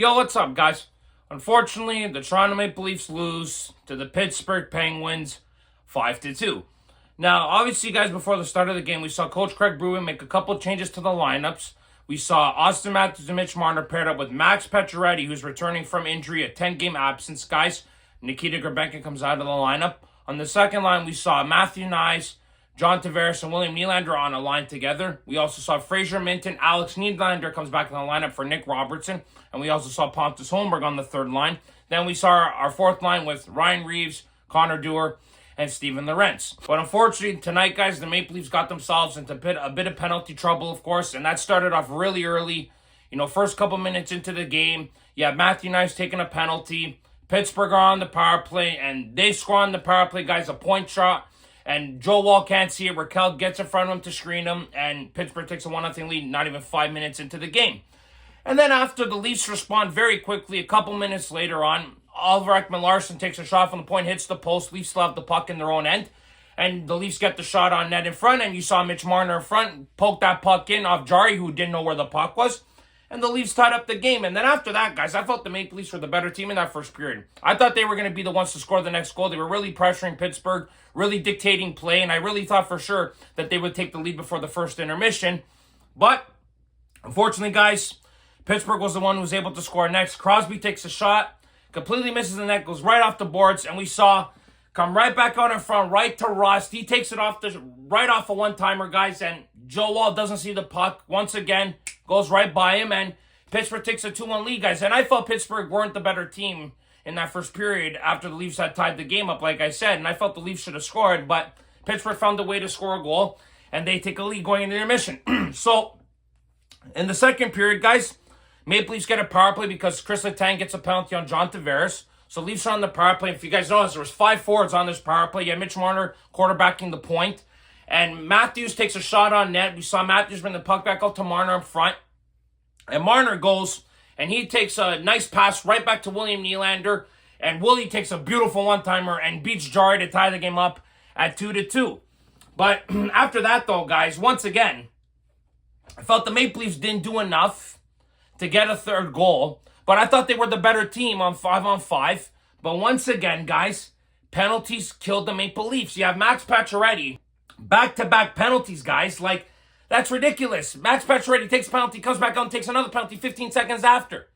Yo, what's up, guys? Unfortunately, the Toronto Maple Leafs lose to the Pittsburgh Penguins 5-2. Now, obviously, guys, before the start of the game, we saw Coach Craig Bruin make a couple changes to the lineups. We saw Austin Matthews and Mitch Marner paired up with Max Pacioretty, who's returning from injury, a 10-game absence, guys. Nikita Grabenko comes out of the lineup. On the second line, we saw Matthew Knies, John Tavares, and William Nylander on a line together. We also saw Fraser Minton. Alex Nylander comes back in the lineup for Nick Robertson. And we also saw Pontus Holmberg on the third line. Then we saw our fourth line with Ryan Reeves, Connor Dewar, and Steven Lorentz. But unfortunately, tonight, guys, the Maple Leafs got themselves into a bit of penalty trouble, of course. And that started off really early. First couple minutes into the game, you have Matthew Knies taking a penalty. Pittsburgh are on the power play, and they score on the power play, guys, a point shot. And Joe Wall can't see it. Raquel gets in front of him to screen him, and Pittsburgh takes a 1-0 lead not even 5 minutes into the game. And then after, the Leafs respond very quickly. A couple minutes later on, Oliver Ekman-Larsson takes a shot from the point, hits the post. Leafs still have the puck in their own end. And the Leafs get the shot on net in front, and you saw Mitch Marner in front poke that puck in off Jari, who didn't know where the puck was. And the Leafs tied up the game. And then after that, guys, I felt the Maple Leafs were the better team in that first period. I thought they were going to be the ones to score the next goal. They were really pressuring Pittsburgh, really dictating play, and I really thought for sure that they would take the lead before the first intermission. But, unfortunately, guys, Pittsburgh was the one who was able to score next. Crosby takes a shot, completely misses the net, goes right off the boards, and we saw come right back out in front, right to Rust. He takes it right off a one-timer, guys, and Joe Wall doesn't see the puck. Once again, goes right by him, and Pittsburgh takes a 2-1 lead, guys. And I felt Pittsburgh weren't the better team in that first period after the Leafs had tied the game up, like I said. And I felt the Leafs should have scored, but Pittsburgh found a way to score a goal, and they take a lead going into intermission. So, in the second period, guys, Maple Leafs get a power play because Chris Letang gets a penalty on John Tavares. So Leafs are on the power play. If you guys notice, there was 5 forwards on this power play. You had Mitch Marner quarterbacking the point. And Matthews takes a shot on net. We saw Matthews bring the puck back out to Marner up front. And Marner goes, and he takes a nice pass right back to William Nylander. And Willie takes a beautiful one-timer and beats Jari to tie the game up at 2-2. But after that, though, guys, once again, I felt the Maple Leafs didn't do enough to get a third goal. But I thought they were the better team on 5-on-5. But once again, guys, penalties killed the Maple Leafs. You have Max Pacioretty, back-to-back penalties, guys. Like, that's ridiculous. Max Pacioretty takes a penalty, comes back out and takes another penalty 15 seconds after.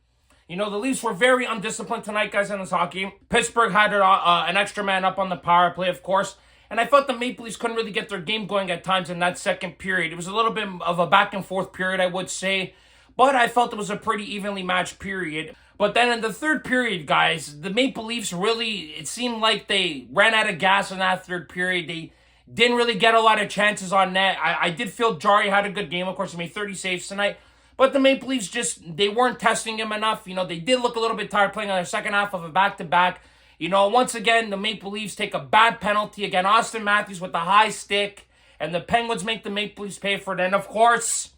The Leafs were very undisciplined tonight, guys, in this hockey game. Pittsburgh had an extra man up on the power play, of course. And I felt the Maple Leafs couldn't really get their game going at times in that second period. It was a little bit of a back-and-forth period, I would say. But I felt it was a pretty evenly matched period. But then in the third period, guys, the Maple Leafs really, it seemed like they ran out of gas in that third period. They didn't really get a lot of chances on net. I did feel Jari had a good game. Of course, he made 30 saves tonight. But the Maple Leafs they weren't testing him enough. They did look a little bit tired playing on their second half of a back-to-back. Once again, the Maple Leafs take a bad penalty. Again, Austin Matthews with the high stick. And the Penguins make the Maple Leafs pay for it. And, of course,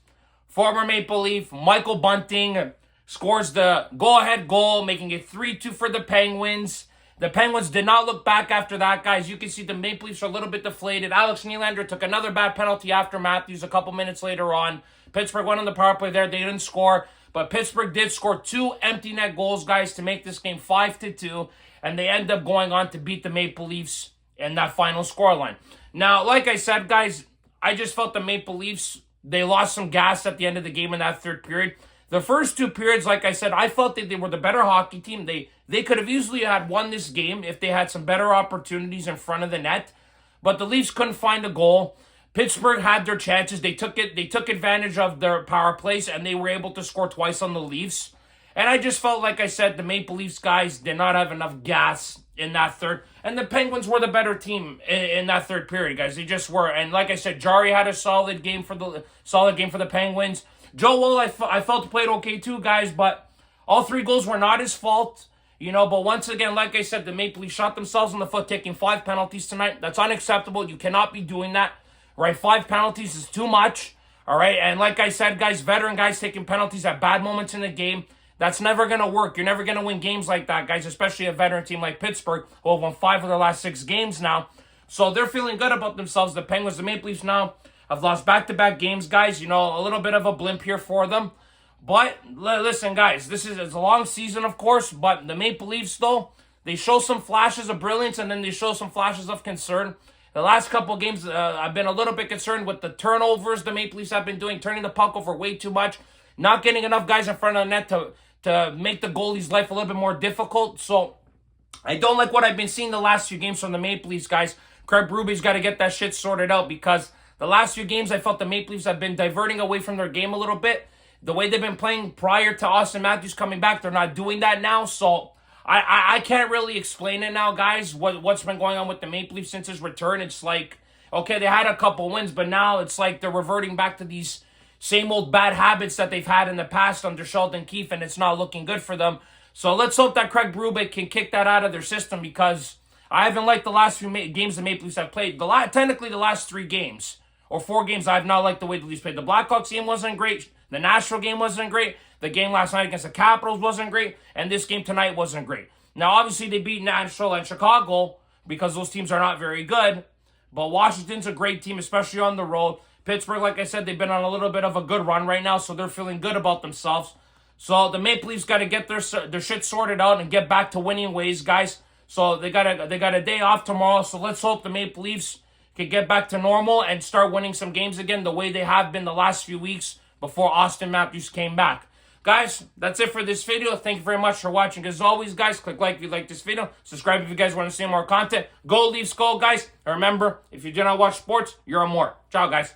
former Maple Leaf Michael Bunting scores the go-ahead goal, making it 3-2 for the Penguins. The Penguins did not look back after that, guys. You can see the Maple Leafs are a little bit deflated. Alex Nylander took another bad penalty after Matthews a couple minutes later on. Pittsburgh went on the power play there. They didn't score, but Pittsburgh did score 2 empty net goals, guys, to make this game 5-2, and they end up going on to beat the Maple Leafs in that final scoreline. Now, like I said, guys, I just felt the Maple Leafs, they lost some gas at the end of the game in that third period. The first 2 periods, like I said, I felt that they were the better hockey team. They could have easily had won this game if they had some better opportunities in front of the net. But the Leafs couldn't find a goal. Pittsburgh had their chances. They took advantage of their power plays, and they were able to score twice on the Leafs. And I just felt, like I said, the Maple Leafs guys did not have enough gas in that third. And the Penguins were the better team in that third period, guys. They just were. And like I said, Jari had a solid game for the Penguins. Joe Wall, I felt played okay too, guys, but all 3 goals were not his fault, but once again, like I said, the Maple Leafs shot themselves in the foot taking 5 penalties tonight. That's unacceptable. You cannot be doing that, right? 5 penalties is too much, all right? And like I said, guys, veteran guys taking penalties at bad moments in the game, that's never going to work. You're never going to win games like that, guys, especially a veteran team like Pittsburgh, who have won 5 of their last 6 games now. So they're feeling good about themselves. The Penguins, the Maple Leafs now have lost back-to-back games, guys. A little bit of a blimp here for them. But listen, guys, it's a long season, of course, but the Maple Leafs, though, they show some flashes of brilliance and then they show some flashes of concern. The last couple of games, I've been a little bit concerned with the turnovers the Maple Leafs have been doing, turning the puck over way too much, not getting enough guys in front of the net to make the goalie's life a little bit more difficult. So I don't like what I've been seeing the last few games from the Maple Leafs, guys. Craig Berube's got to get that shit sorted out because the last few games I felt the Maple Leafs have been diverting away from their game a little bit. The way they've been playing prior to Austin Matthews coming back, they're not doing that now. So I can't really explain it now, guys, what's been going on with the Maple Leafs since his return. It's like, okay, they had a couple wins, but now it's like they're reverting back to these same old bad habits that they've had in the past under Sheldon Keefe, and it's not looking good for them. So let's hope that Craig Berube can kick that out of their system because I haven't liked the last few games the Maple Leafs have played. Technically, the last 3 games or 4 games, I have not liked the way the Leafs played. The Blackhawks game wasn't great. The Nashville game wasn't great. The game last night against the Capitals wasn't great. And this game tonight wasn't great. Now, obviously, they beat Nashville and Chicago because those teams are not very good. But Washington's a great team, especially on the road. Pittsburgh, like I said, they've been on a little bit of a good run right now, so they're feeling good about themselves. So the Maple Leafs got to get their shit sorted out and get back to winning ways, guys. So they got a day off tomorrow. So let's hope the Maple Leafs can get back to normal and start winning some games again the way they have been the last few weeks before Austin Matthews came back. Guys, that's it for this video. Thank you very much for watching. As always, guys, click like if you like this video. Subscribe if you guys want to see more content. Go Leafs, go, guys. And remember, if you do not watch sports, you're a more. Ciao, guys.